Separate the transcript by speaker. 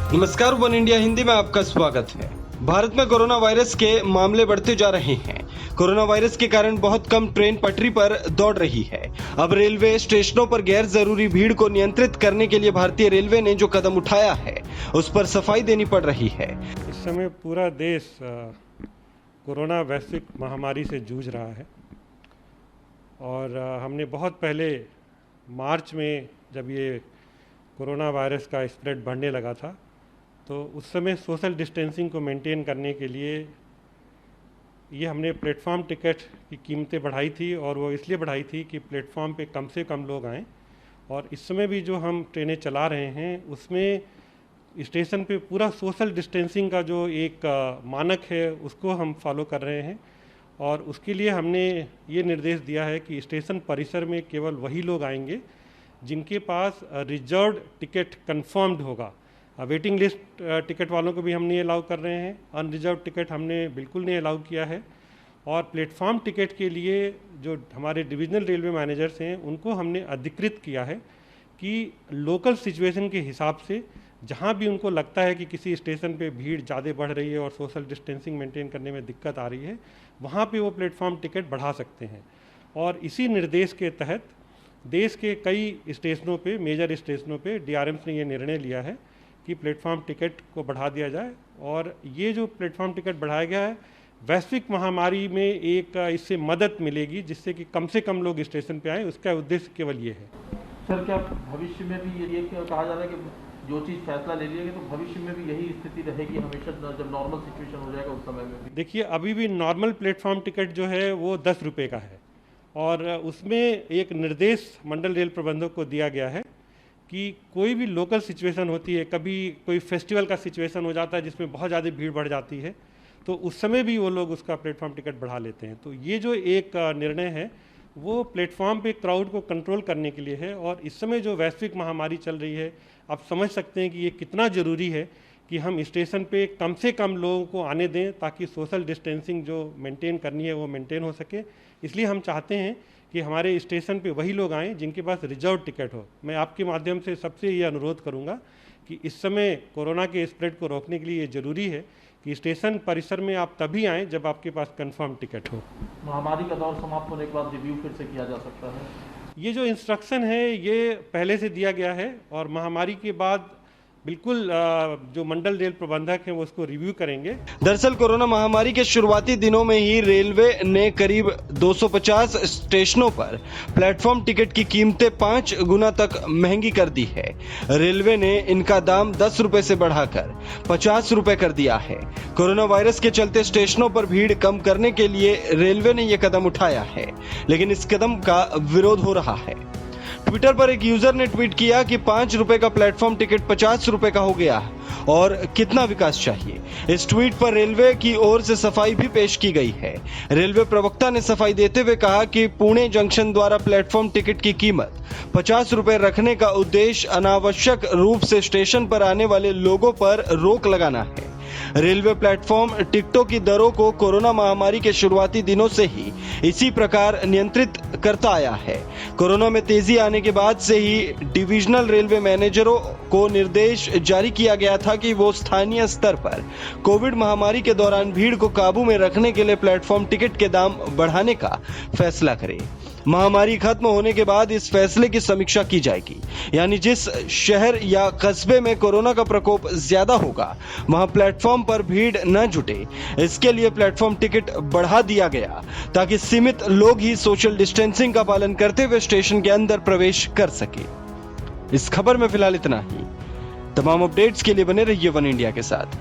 Speaker 1: नमस्कार, one India Hindi में आपका स्वागत है। भारत में कोरोना वायरस के मामले बढ़ते जा रहे हैं। कोरोना वायरस के कारण बहुत कम ट्रेन पटरी पर दौड़ रही है। अब रेलवे स्टेशनों पर गैर जरूरी भीड़ को नियंत्रित करने के लिए भारतीय रेलवे ने जो कदम उठाया है उस पर सफाई देनी पड़ रही है।
Speaker 2: इस समय पूरा देश कोरोना वैश्विक महामारी से जूझ रहा है और हमने बहुत पहले मार्च में जब ये कोरोना वायरस का स्प्रेड बढ़ने लगा था तो उस समय सोशल डिस्टेंसिंग को मेंटेन करने के लिए ये हमने प्लेटफॉर्म टिकट की कीमतें बढ़ाई थी और वो इसलिए बढ़ाई थी कि प्लेटफॉर्म पे कम से कम लोग आएँ। और इस समय भी जो हम ट्रेनें चला रहे हैं उसमें स्टेशन पे पूरा सोशल डिस्टेंसिंग का जो एक मानक है उसको हम फॉलो कर रहे हैं। और उसके लिए हमने ये निर्देश दिया है कि स्टेशन परिसर में केवल वही लोग आएंगे जिनके पास रिजर्व्ड टिकट कंफर्म्ड होगा। वेटिंग लिस्ट टिकट वालों को भी हम नहीं अलाउ कर रहे हैं, अनरिजर्व टिकट हमने बिल्कुल नहीं अलाउ किया है। और प्लेटफॉर्म टिकट के लिए जो हमारे डिविजनल रेलवे मैनेजर्स हैं उनको हमने अधिकृत किया है कि लोकल सिचुएशन के हिसाब से जहाँ भी उनको लगता है कि किसी स्टेशन पे भीड़ ज़्यादा बढ़ रही है और सोशल डिस्टेंसिंग मेंटेन करने में दिक्कत आ रही है वहाँ पे वो प्लेटफॉर्म टिकट बढ़ा सकते हैं। और इसी निर्देश के तहत देश के कई स्टेशनों पे, मेजर स्टेशनों पे डीआरएम्स ने ये निर्णय लिया है कि प्लेटफॉर्म टिकट को बढ़ा दिया जाए। और ये जो प्लेटफॉर्म टिकट बढ़ाया गया है वैश्विक महामारी में एक इससे मदद मिलेगी जिससे कि कम से कम लोग स्टेशन पे आएँ, उसका उद्देश्य केवल ये है।
Speaker 3: सर, क्या भविष्य में भी ये कहा जा रहा है कि जो चीज़ फैसला ले लिया गया तो भविष्य में भी यही स्थिति रहेगी हमेशा, जब नॉर्मल सिचुएशन हो जाएगा उस समय में भी?
Speaker 2: देखिए, अभी भी नॉर्मल प्लेटफॉर्म टिकट जो है वो 10 रुपये का है और उसमें एक निर्देश मंडल रेल प्रबंधक को दिया गया है कि कोई भी लोकल सिचुएशन होती है, कभी कोई फेस्टिवल का सिचुएशन हो जाता है जिसमें बहुत ज़्यादा भीड़ बढ़ जाती है तो उस समय भी वो लोग उसका प्लेटफॉर्म टिकट बढ़ा लेते हैं। तो ये जो एक निर्णय है वो प्लेटफॉर्म पे क्राउड को कंट्रोल करने के लिए है। और इस समय जो वैश्विक महामारी चल रही है आप समझ सकते हैं कि ये कितना ज़रूरी है कि हम स्टेशन पे कम से कम लोगों को आने दें ताकि सोशल डिस्टेंसिंग जो मेंटेन करनी है वो मेंटेन हो सके। इसलिए हम चाहते हैं कि हमारे स्टेशन पे वही लोग आएँ जिनके पास रिजर्व टिकट हो। मैं आपके माध्यम से सबसे ये अनुरोध करूँगा कि इस समय कोरोना के स्प्रेड को रोकने के लिए ये ज़रूरी है कि स्टेशन परिसर में आप तभी आएँ जब आपके पास कंफर्म टिकट हो।
Speaker 3: महामारी का दौर समाप्त होने के बाद रिव्यू फिर से किया जा सकता है?
Speaker 2: ये जो इंस्ट्रक्शन है ये पहले से दिया गया है और महामारी के बाद बिल्कुल जो मंडल रेल प्रबंधक हैं वो उसको रिव्यू करेंगे।
Speaker 1: दरअसल कोरोना महामारी के शुरुआती दिनों में ही रेलवे ने करीब 250 स्टेशनों पर प्लेटफॉर्म टिकट की कीमतें 5 गुना तक महंगी कर दी है। रेलवे ने इनका दाम 10 रुपए से बढ़ाकर 50 रुपए कर दिया है। कोरोना वायरस के चलते स्टेशनों पर भीड़ कम करने के लिए रेलवे ने यह कदम उठाया है, लेकिन इस कदम का विरोध हो रहा है। ट्विटर पर एक यूजर ने ट्वीट किया कि 5 रुपए का प्लेटफॉर्म टिकट 50 रुपए का हो गया और कितना विकास चाहिए। इस ट्वीट पर रेलवे की ओर से सफाई भी पेश की गई है। रेलवे प्रवक्ता ने सफाई देते हुए कहा कि पुणे जंक्शन द्वारा प्लेटफॉर्म टिकट की कीमत 50 रुपए रखने का उद्देश्य अनावश्यक रूप से स्टेशन पर आने वाले लोगों पर रोक लगाना है। रेलवे प्लेटफॉर्म टिकटों की दरों को कोरोना महामारी के शुरुआती दिनों से ही इसी प्रकार नियंत्रित करता आया है। कोरोना में तेजी आने के बाद से ही डिविजनल रेलवे मैनेजरों को निर्देश जारी किया गया था कि वो स्थानीय स्तर पर कोविड महामारी के दौरान भीड़ को काबू में रखने के लिए प्लेटफॉर्म टिकट के दाम बढ़ाने का फैसला करें। महामारी खत्म होने के बाद इस फैसले की समीक्षा की जाएगी, यानी जिस शहर या कस्बे में कोरोना का प्रकोप ज्यादा होगा वहां प्लेटफॉर्म पर भीड़ न जुटे, इसके लिए प्लेटफॉर्म टिकट बढ़ा दिया गया ताकि सीमित लोग ही सोशल डिस्टेंसिंग का पालन करते हुए स्टेशन के अंदर प्रवेश कर सके। इस खबर में फिलहाल इतना ही। तमाम अपडेट्स के लिए बने रहिए वन इंडिया के साथ।